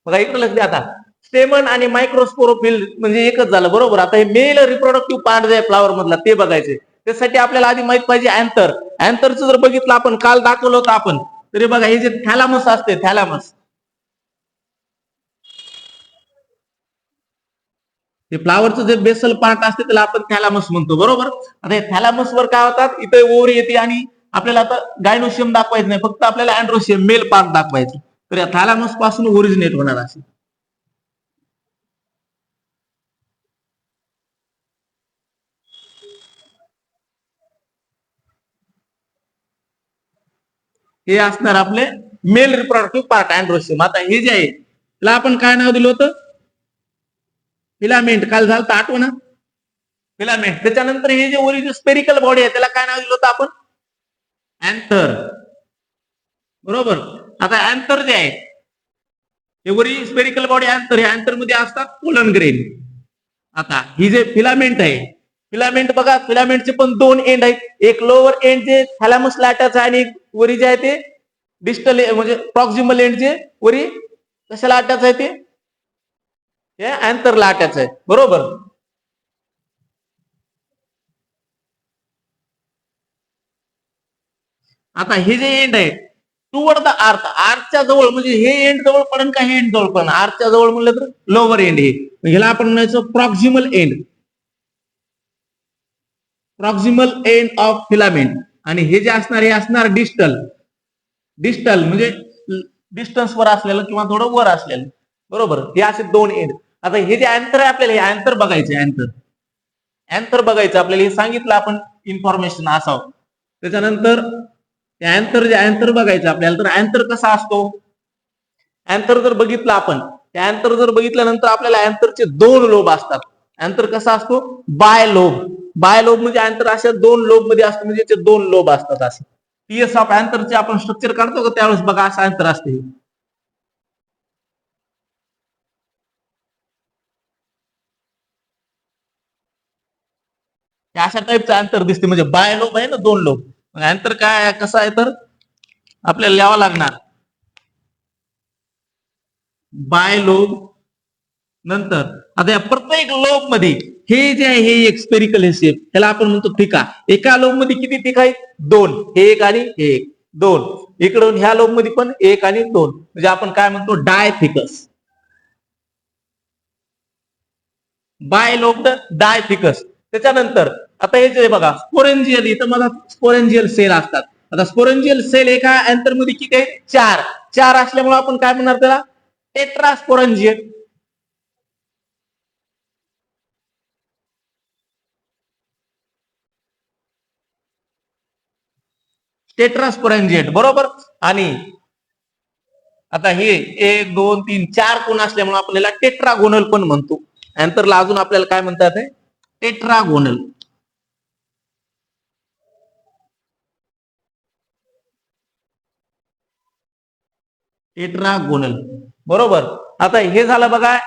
बघा इकडे लक्ष द्या आता. स्टेमन आणि मायक्रोस्पोरोफिल म्हणजे एकच झालं बरोबर. आता हे मेल रिप्रोडक्टिव्ह पार्ट जे आहे फ्लावर मधला ते बघायचे. त्यासाठी आपल्याला आधी माहित पाहिजे अँथर. अँथरचं जर बघितलं आपण काल दाखवलं होतं आपण, तरी बघा हे जे थॅलामस असते, थॅलामस हे फ्लावरचं जे बेसल पार्ट असते त्याला आपण थॅलामस म्हणतो बरोबर. आता हे थॅलामस वर काय होतात, इथे ओव्हरी येते आणि आपल्याला आता गायनोशियम दाखवायचं नाही, फक्त आपल्याला अँड्रोशियम मेल पार्ट दाखवायचं. तर या थॅलामस पासून ओरिजिनेट होणार असे. हे असणार आपले मेल रिप्रोडक्टिव्ह पार्ट अँड्रोशियम. आता हे जे आहे त्याला आपण काय नाव दिलं होतं, फिलामेंट. काल झालं तर आठवण ना, फिलामेंट. त्याच्यानंतर हे जे ओरिजिनल स्पेरिकल बॉडी आहे त्याला काय नाव दिलं होतं आपण, अँथर बरोबर. आता अँथर जे आहे हे वरी स्पेरिकल बॉडी अँथर, हे अँथर मध्ये असतात पोलन ग्रेन. आता ही जे फिलामेंट आहे, फिलामेंट बघा, फिलामेंटचे पण दोन एंड आहेत. एक लोअर एंड जे थॅलामसला अटॅच आहे आणि वरी जे आहे ते डिस्टल म्हणजे प्रॉक्सिमल एंड जे वरी कशाला अटॅच आहे ते अँथरला अटॅच आहे बरोबर. आता हे जे एंड आहे टुवर्ड द आर्थ, आर्थच्या जवळ म्हणजे हे एंड जवळ पडेल का हे एंड जवळ पण, आर्थच्या जवळ म्हणलं तर लोअर एंड. हे ह्याला आपण म्हणायचं proximal end, proximal end of filament. आणि हे जे असणार हे असणार डिस्टल, डिस्टल म्हणजे डिस्टन्स वर असलेलं किंवा थोडं वर असलेलं बरोबर. हे असे दोन एंड. आता हे जे अँथर आहे आपल्याला हे अँथर बघायचे, अँथर अँथर बघायचं आपल्याला, हे सांगितलं आपण इन्फॉर्मेशन असावं. त्याच्यानंतर अँथर जे अँथर बघायचं आपल्याला, तर अँथर कसा असतो, अँथर जर बघितलं आपण, अँथर जर बघितल्यानंतर आपल्याला अँथरचे दोन लोब असतात. अँथर कसा असतो, बाय लोब. बाय लोब म्हणजे अँथर अशा दोन लोब मध्ये असतो, म्हणजे याचे दोन लोब असतात असे. टीएस ऑफ अँथरचे आपण स्ट्रक्चर काढतो का त्यावेळेस बघा असं अँथर असते. अशा टाईपचं अँथर दिसते, म्हणजे बाय लोब आहे ना, दोन लोब. अँथर काय कसं आहे तर आपल्याला लिहावं लागणार बाय लोब. नंतर आता या प्रत्येक लोब मध्ये हे जे आहे हे एक स्पेरिकल हे शेप, त्याला आपण म्हणतो थिका. एका लोब मध्ये किती थिका आहेत, दोन. हे एक आणि हे एक, दोन. इकडून ह्या लोब मध्ये पण एक आणि दोन, म्हणजे आपण काय म्हणतो डायथिकस. Bye lobed dithecous. त्याच्यानंतर आता हे जे बघा स्पोरेंजियल, इथं मला स्पोरेंजियल सेल असतात. आता स्पोरेंजियल सेल एका अँथर मध्ये किती आहेत, चार. चार असल्यामुळे आपण काय म्हणणार त्याला टेट्रास्पोरेंजियल. टेट्रास्पोरेंजिएट बरोबर. आणि आता हे एक दोन तीन चार कोण असल्यामुळे आपल्याला टेट्रागोनल पण म्हणतो. अँथरला अजून आपल्याला काय म्हणतात, टेट्रागोनल. टेट्रागोनल बरोबर. आता हे झालं बघा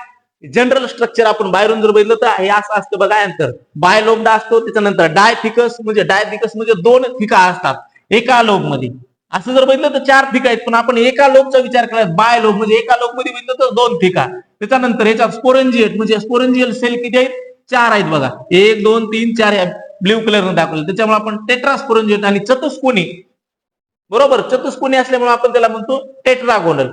जनरल स्ट्रक्चर. आपण बाहेरून जर बघितलं तर हे असं असतं बघा अँथर. बाय लोबडा असतो, त्याच्यानंतर डायथिकस म्हणजे दोन थिका असतात एका लोब मध्ये. असं जर बघितलं तर चार थिका आहेत, पण आपण एका लोबचा विचार केला बाय लोब म्हणजे एका लोब मध्ये बघितलं तर दोन थिका. त्याच्यानंतर ह्याच्यात स्पोरेंजिएट म्हणजे स्पोरेंजियल सेल किती आहेत, चार आहेत बघा. एक दोन तीन चार ब्ल्यू कलर दाखवलं, त्याच्यामुळे आपण टेट्रास्पोरेंजिएट. आणि चतुष्कोनी बरोबर, चतुष्कोनी असल्यामुळे आपण त्याला म्हणतो टेट्रागोनल.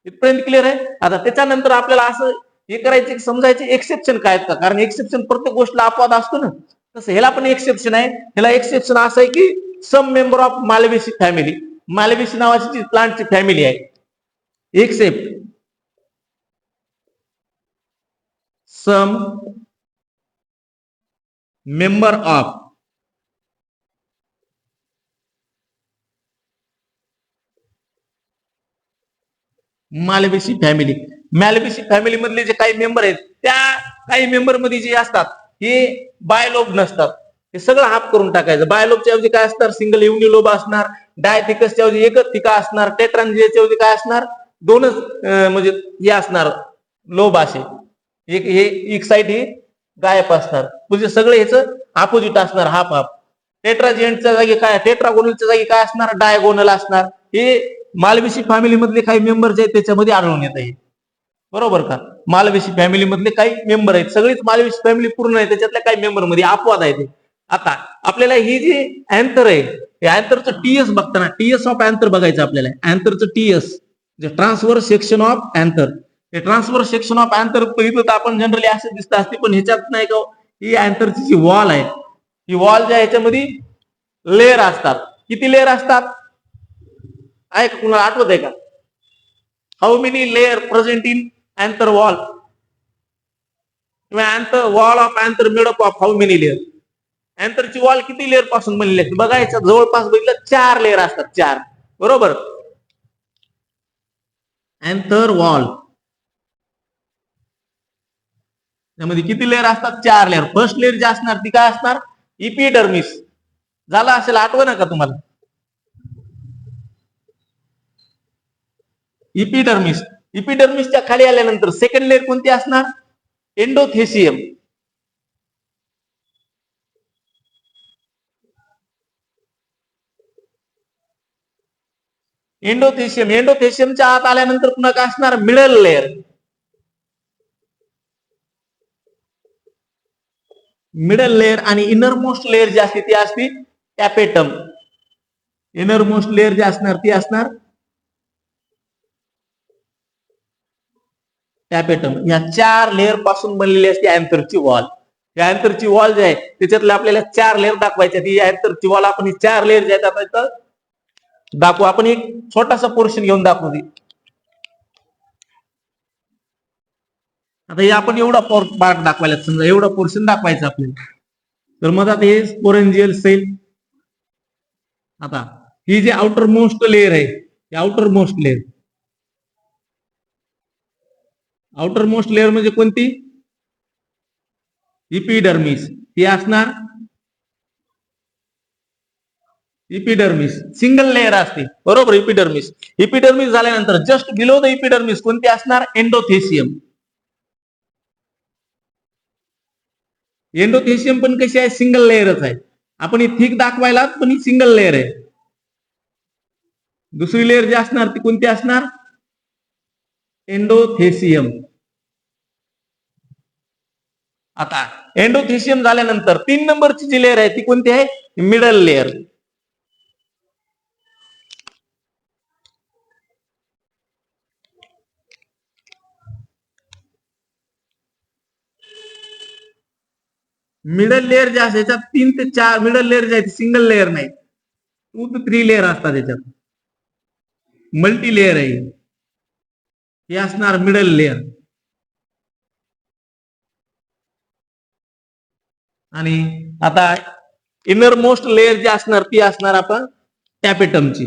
इथपर्यंत क्लिअर आहे. आता त्याच्यानंतर आपल्याला असं हे करायचे समजायचे एक्सेप्शन काय आहेत का, कारण एक्सेप्शन प्रत्येक गोष्टीला अपवाद असतो ना, तसं ह्याला पण एक्सेप्शन आहे. ह्याला एक्सेप्शन असं आहे की some member of Malvaceae family, Malvaceae नावाची जी प्लांटची फॅमिली आहे, except some member of Malvaceae family. Malvaceae family मधले जे काही मेंबर आहेत त्या काही मेंबर मध्ये जे असतात हे बायलोब नसतात. हे सगळं हाफ करून टाकायचं. बायलोबच्या ऐवजी काय असणार, सिंगल युनिलोब असणार. डायथिकसच्या ऐवजी एकच थिका असणार. टेट्रांजियाच्या ऐवजी काय असणार, दोनच म्हणजे हे असणार लोब असे. हे एक साईड ही गायब असणार, म्हणजे सगळे ह्याचं अपोजिट असणार, हाफ हाफ. टेट्राजियंटच्या जागी काय, टेट्रागोनलच्या जागी काय असणार, डायगोनल असणार. हे मालवेसी फॅमिली मधले काही मेंबर जे आहेत त्याच्यामध्ये आढळून येत आहे. बरोबर का? मालवेशी फॅमिली मधले काही मेंबर आहेत, सगळीच मालवेशी फॅमिली पूर्ण आहे, त्याच्यातल्या काही मेंबर मध्ये अपवाद आहे ते. आता आपल्याला ही जी अँथर आहे, अँथरचं टीएस बघताना टीएस ऑफ अँथर बघायचं आपल्याला. अँथरचं टीएस जे ट्रान्सफर सेक्शन ऑफ अँथर, हे ट्रान्सफर सेक्शन ऑफ अँथर बघितलं तर आपण जनरली असं दिसत असते, पण ह्याच्यात नाही का, ही अँथरची जी वॉल आहे, ही वॉल ज्या ह्याच्यामध्ये लेअर असतात. किती लेअर असतात आहे का, कुणाला आठवत आहे का? How many layer present in anther wall? किंवा anther wall of anther made up of how many layer? अँथरची वॉल किती लेअर पासून बनलेली असते बघायचं. जवळपास बघितलं 4 लेअर असतात, 4. बरोबर. अँथर वॉल त्यामध्ये किती लेअर असतात? 4 लेअर. फर्स्ट लेअर जी असणार ती काय असणार? इपिडर्मिस. झालं असेल, आठवण का तुम्हाला? इपिडर्मिस. इपिडर्मिसच्या खाली आल्यानंतर सेकंड लेअर कोणती असणार? एंडोथेसियम. एंडोथेसियम. एंडोथेसियमच्या आत आल्यानंतर पुन्हा काय असणार? Middle layer. मिडल लेअर आणि इनरमोस्ट लेअर जी असते ती असते टॅपेटम. इनरमोस्ट लेअर जी असणार ती असणार टॅपेटम. या 4 लेअर पासून बनलेली असते अँथरची वॉल. या अँथरची वॉल जी आहे त्याच्यातले आपल्याला 4 लेअर दाखवायच्या. ती अँथरची वॉल आपण 4 लेअर जे आहेत दाखवू. आपण एक छोटासा पोर्शन घेऊन दाखवू दे. आता हे आपण एवढा पार्ट दाखवायला, समजा एवढा पोर्शन दाखवायचं आपल्याला, तर मग आता हे स्पोरेंजियल सेल. आता ही जी आउटर मोस्ट लेअर आहे, outer most layer, outer most layer म्हणजे कोणती? इपिडर्मिस. ही असणार इपिडर्मिस. सिंगल लेअर असते, बरोबर. इपिडर्मिस. इपिडर्मिस झाल्यानंतर जस्ट बिलो द इपिडर्मिस कोणती असणार? एंडोथेसियम. एंडोथेसियम पण कशी आहे? सिंगल लेअरच आहे. आपण ही थिक दाखवायला, पण ही सिंगल लेअर आहे. दुसरी लेअर जी असणार ती कोणती असणार? एंडोथेसियम. आता एंडोथेसियम झाल्यानंतर 3 नंबरची जी लेअर आहे ती कोणती आहे? Middle layer. मिडल लेअर जे असते त्याच्यात 3 ते 4 मिडल लेअर जे आहे सिंगल लेअर नाही, 2 ते 3 लेअर असतात त्याच्यात. मल्टी लेअर आहे, हे असणार मिडल लेअर. आणि आता इनर मोस्ट लेअर जी असणार ती असणार आपण टॅपेटमची.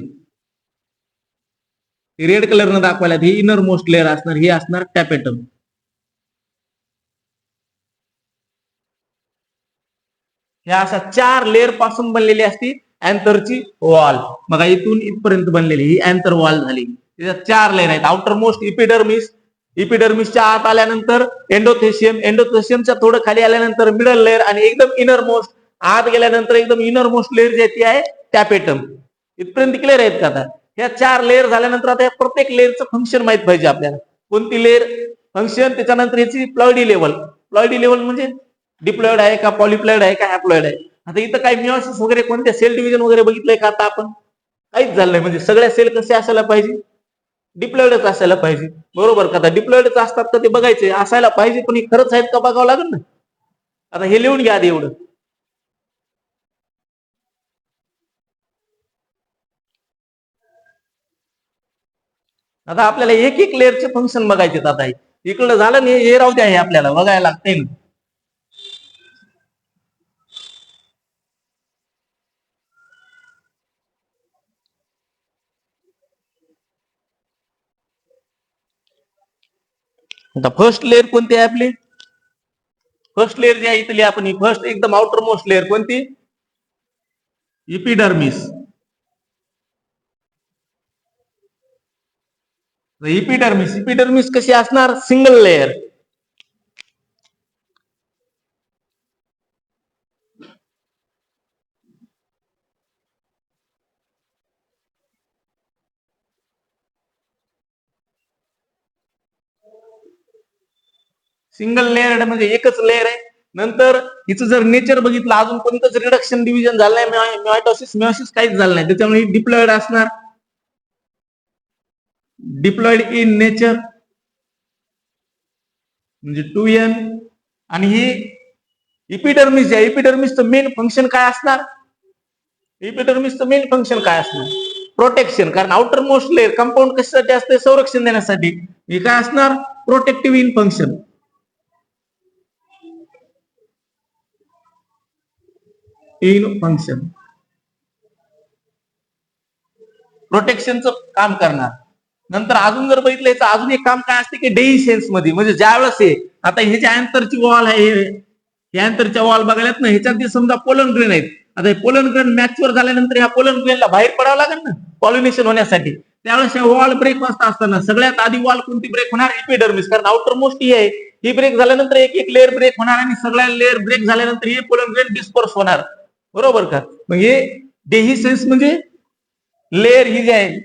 रेड कलर न दाखवायला ही इनर मोस्ट लेअर असणार, ही असणार टॅपेटम. ह्या अशा 4 लेअर पासून बनलेली असती अँथरची वॉल. बघा इथून इथपर्यंत बनलेली ही अँथर वॉल झाली. त्याच्यात 4 लेअर आहेत. Outer most epidermis. इपिडर्मिसच्या आत आल्यानंतर एंडोथेसियम. एंडोथेसियमच्या थोडं खाली आल्यानंतर मिडल लेअर आणि एकदम इनर मोस्ट आत गेल्यानंतर एकदम इनर मोस्ट लेअर जी आहे ती आहे टॅपेटम. इथपर्यंत क्लिअर आहेत का? आता ह्या 4 लेअर झाल्यानंतर आता प्रत्येक लेअरचं फंक्शन माहित पाहिजे आपल्याला. कोणती लेअर, फंक्शन, त्याच्यानंतर याची प्लॉइडी लेवल. प्लॉइडी लेवल म्हणजे डिप्लॉइड आहे का, पॉलिप्लॉइड आहे का, हॅप्लॉइड आहे. आता इथं काही मिओसिस वगैरे कोणत्या सेल डिव्हिजन वगैरे बघितलंय का आता आपण? काहीच झालं नाही. म्हणजे सगळ्या सेल कसे असायला पाहिजे? डिप्लॉइडच असायला पाहिजे, बरोबर का? आता डिप्लॉइडच असतात तर ते बघायचे असायला पाहिजे, पण हे खरंच आहेत का बघावं लागेल ना. आता हे लिहून घ्या आधी एवढं. आता आपल्याला एक एक लेअरचे फंक्शन बघायचे. आता इकडं झालं नाही, हे राहू द्या, हे आपल्याला बघायला लागते. आता फर्स्ट लेअर कोणती आहे आपली? फर्स्ट लेअर जी आहे इथली आपण फर्स्ट एकदम आउटर मोस्ट लेअर कोणती? इपिडर्मिस. इपिडर्मिस. इपिडर्मिस कशी असणार? Single layer. सिंगल लेअर म्हणजे एकच लेअर आहे. नंतर हिचं जर नेचर बघितलं, अजून कोणतंच रिडक्शन डिव्हिजन झालं नाही, मिओसिस मिओसिस काहीच झालं नाही, त्याच्यामुळे डिप्लॉइड असणार, डिप्लॉइड इन नेचर म्हणजे 2n. आणि ही इपिडर्मिस आहे, इपिडर्मिसचं मेन फंक्शन काय असणार, इपिडर्मिसचं मेन फंक्शन काय असणार, प्रोटेक्शन. कारण आउटर मोस्ट लेअर कंपाऊंड कशासाठी असते, संरक्षण देण्यासाठी. हे काय असणार, protective in function. In function प्रोटेक्शनचं काम करणार. नंतर अजून जर बघितलं याचं अजून एक काम काय असते की डेइसेन्स मध्ये, म्हणजे ज्या वेळेस हे आता हे जे अँथरची वॉल आहे, हे अँथरच्या वॉल बघायलात ना, ह्याच्यात समजा पोलन ग्रेन आहेत. आता हे पोलन ग्रेन मॅच्युअर झाल्यानंतर ह्या पोलन ग्रेनला बाहेर पडावं लागेल ना पॉलिनेशन होण्यासाठी. त्यावेळेस हे वॉल ब्रेक होत असताना सगळ्यात आधी वॉल कोणती ब्रेक होणार, इपिडर्मिस. कारण आउटर मोस्ट ही आहे, ही ब्रेक झाल्यानंतर एक एक लेअर ब्रेक होणार, आणि सगळ्या लेअर ब्रेक झाल्यानंतर हे पोलन ग्रेन डिस्पर्स होणार. बरोबर का. मग हे डेहिसेन्स म्हणजे लेअर ही जी आहे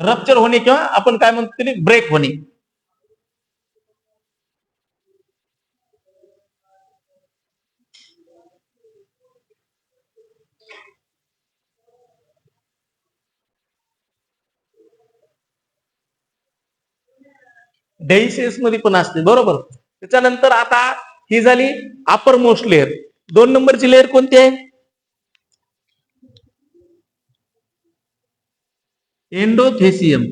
रप्चर होणे, किंवा आपण काय म्हणतो ब्रेक होणे. डेहिसेन्स मध्ये पण असते. बरोबर. त्याच्यानंतर आता ही झाली अपर मोस्ट लेअर. 2 नंबरची लेअर कोणती आहे, एंडोथेसियम.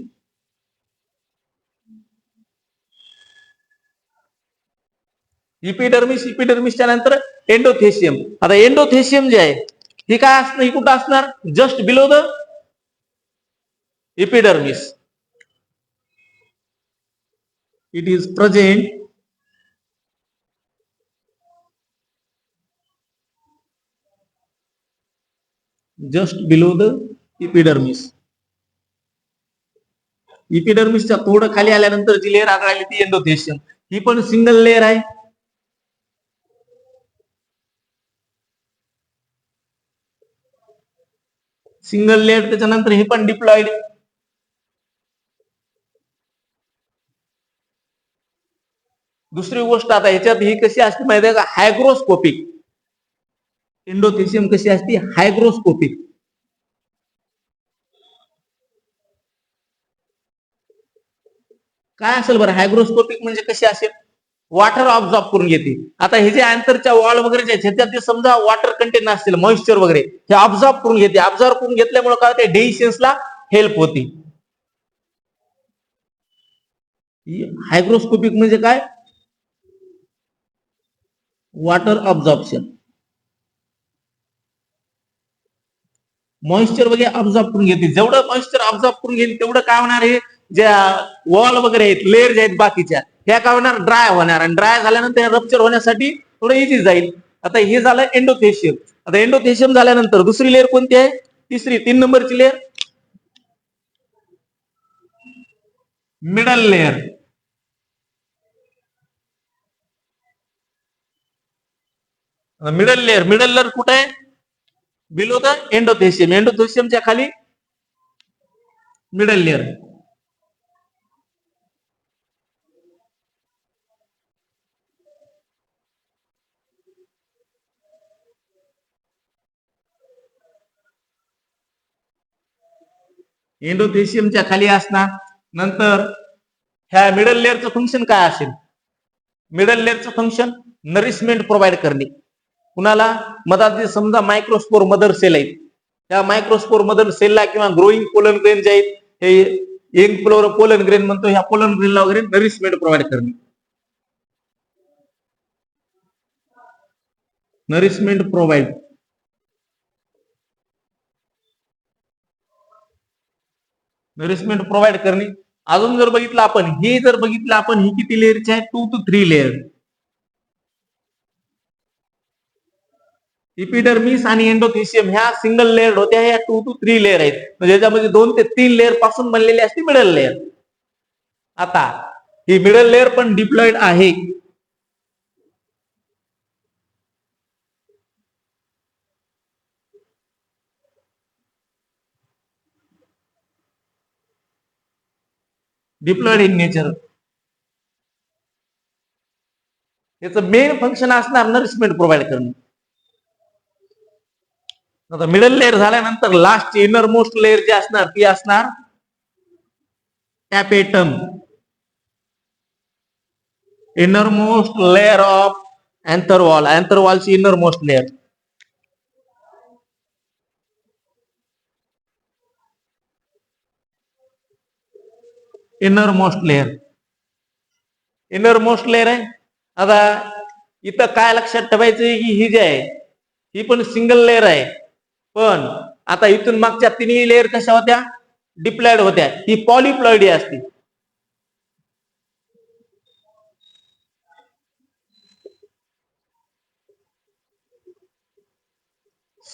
इपिडर्मिस, इपिडर्मिसच्या नंतर एंडोथेसियम. आता एंडोथेसियम जे आहे ही काय असणार, ही कुठं असणार, just below the epidermis. It is present just below the epidermis. इपिडर्मिसच्या थोडं खाली आल्यानंतर जी लेअर आढळली ती एंडोथेसियम. ही पण सिंगल लेअर आहे. Single layer. त्याच्यानंतर हे पण डिप्लॉइड. दुसरी गोष्ट आता ह्याच्यात ही कशी असते माहिती आहे का, हायग्रोस्कोपिक. एंडोथेसियम कशी असते, हायग्रोस्कोपिक. काय असेल बरं हायग्रोस्कोपिक म्हणजे कशी असेल, वॉटर ऑब्झॉर्ब करून घेते. आता हे जे अँथरच्या वॉल वगैरे जे ह्याच्यात जे समजा वॉटर कंटेन असतील, मॉइश्चर वगैरे, हे ऑब्झॉर्ब करून घेते. ऑब्झॉर्ब करून घेतल्यामुळे काय होते, डेइसेन्सला हेल्प होती. हायग्रोस्कोपिक म्हणजे काय, वॉटर ऑब्झॉर्प्शन. मॉइश्चर वगैरे ऑब्झॉर्ब करून घेते. जेवढं मॉइश्चर ऑब्झॉर्ब करून घेईल तेवढं काय होणार, हे ज्या वॉल वगैरे आहेत, लेअर जे आहेत बाकीच्या, ह्या काय होणार, ड्राय होणार. आणि ड्राय झाल्यानंतर रप्चर होण्यासाठी थोडं इझी जाईल. आता हे झालं एंडोथेशियम. आता एंडोथेशियम झाल्यानंतर दुसरी लेअर कोणती आहे, तिसरी 3 नंबरची layer, middle layer. Middle layer कुठे आहे, बिलो द एंडोथेशियम. एंडोथेशियमच्या खाली मिडल लेअर. एंडोथेशियमच्या खाली असणार. नंतर ह्या मिडल लेअरचं फंक्शन काय असेल, मिडल लेअरचं फंक्शन नरिशमेंट प्रोव्हाइड करणे. कुणाला, मधात जे समजा मायक्रोस्पोर मदर सेल आहेत, त्या मायक्रोस्पोर मदर सेलला किंवा ग्रोईंग पोलन ग्रेन जे आहेत, हे यंग पोलन ग्रेन म्हणतो, ह्या पोलन ग्रेनला वगैरे नरिशमेंट प्रोव्हाइड करणे. Nourishment provide. नरिशमेंट प्रोव्हाइड करणे. अजून जर बघितलं आपण, हे जर बघितलं आपण, ही किती लेअरची आहे, 2 to 3 लेअर. इपिडर्मिस आणि एंडोथेशियम ह्या सिंगल लेअर होत्या, ह्या 2 to 3 लेअर आहेत. म्हणजे याच्यामध्ये 2 ते 3 लेअर पासून बनलेली असते मिडल लेअर. आता ही मिडल लेअर पण डिप्लॉइड आहे. Diploid in nature. याचं मेन फंक्शन असणार नरिशमेंट प्रोव्हाइड करणे. आता मिडल लेअर झाल्यानंतर लास्ट इनर मोस्ट लेअर जी असणार ती असणार tapetum. Inner most layer of anther wall. अँथरवॉलची inner most layer. Inner most layer. Inner most layer आहे. आता इथं काय लक्षात ठेवायचं की ही जी आहे ही पण सिंगल लेअर आहे, पण आता इथून मागच्या तिन्ही लेअर कशा होत्या, डिप्लॉइड होत्या. ही पॉलिप्लॉइडी असते.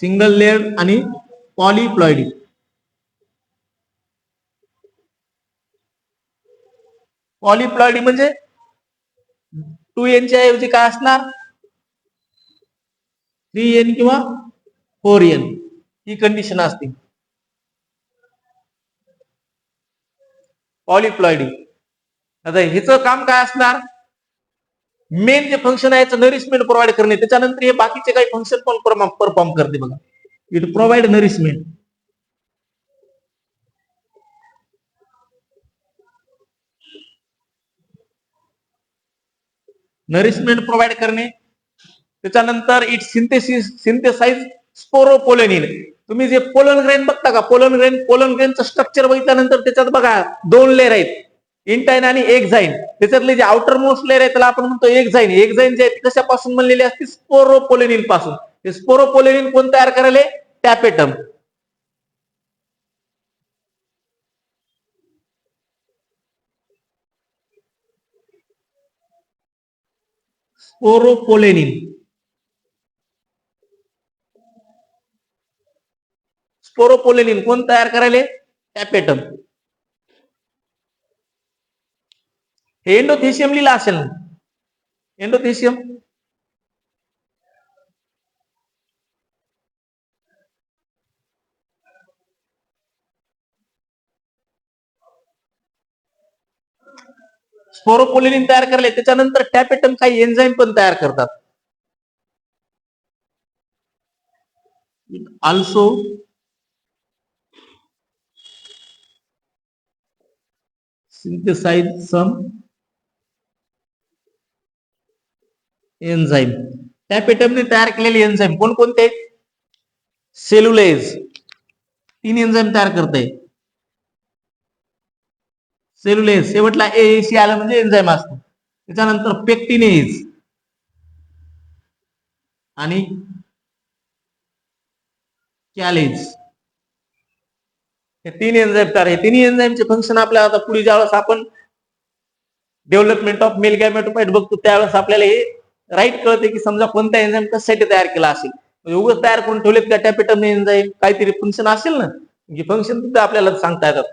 सिंगल लेअर आणि पॉलिप्लॉइडी. पॉलिप्लॉइडी म्हणजे 2n च्या ऐवजी काय असणार 3n किंवा 4n ही कंडिशन असते पॉलिप्लॉइडी. आता हिचं काम काय असणार, मेन जे फंक्शन आहे याचं नरिशमेंट प्रोव्हाइड करणे. त्याच्यानंतर हे बाकीचे काही फंक्शन पण परफॉर्म करते बघा. It provide nourishment. Nourishment provide करणे. त्याच्यानंतर इट सिंथेसाइज स्पोरोपोलेनिन. तुम्ही जे पोलन ग्रेन बघता का, पोलन ग्रेनचं स्ट्रक्चर बघितल्यानंतर त्याच्यात बघा 2 लेअर आहेत, इंटाइन आणि एक्झाइन. त्याच्यातले जे आउटर मोस्ट लेअर आहे त्याला आपण म्हणतो एक्झाइन. एक्झाइन जे आहे कशापासून बनलेली असते, स्पोरोपोलेनिन पासून. हे स्पोरोपोलेनिन कोण तयार करायला, टॅपेटम. स्पोरोपोलेनिन. स्पोरोपोलेनिन कोण तयार करायले, टॅपेटम. हे एंडोथेशियम लिहिला असेल ना, एंडोथेशियम. स्पोरोपोलेनिन तयार करले. त्याच्यानंतर टॅपेटम काही एन्झाईम पण तयार करतात. Also synthesize some enzyme. टॅपेटमने तयार केलेले एन्झाईम कोणकोणते, सेल्युलेज. 3 एन्झाईम तयार करते. सेल्युलेज शेवटला एसी आलं म्हणजे एन्झाईम असतो. त्याच्यानंतर पेक्टिनेज आणि कॅलेज. हे 3 एन्झाईम तयार. हे तिन्ही एन्झाईमचे फंक्शन आपल्याला आता पुढे ज्यावेळेस आपण डेव्हलपमेंट ऑफ मेल गॅमेटोफाइट बघतो त्यावेळेस आपल्याला हे राईट कळते की समजा कोणता एन्झाईम कशासाठी तयार केला असेल. म्हणजे उगाच तयार करून ठेवलेत का टॅपेटम एन्झाईम, काहीतरी फंक्शन असेल ना, फंक्शन सुद्धा आपल्याला सांगता येतात.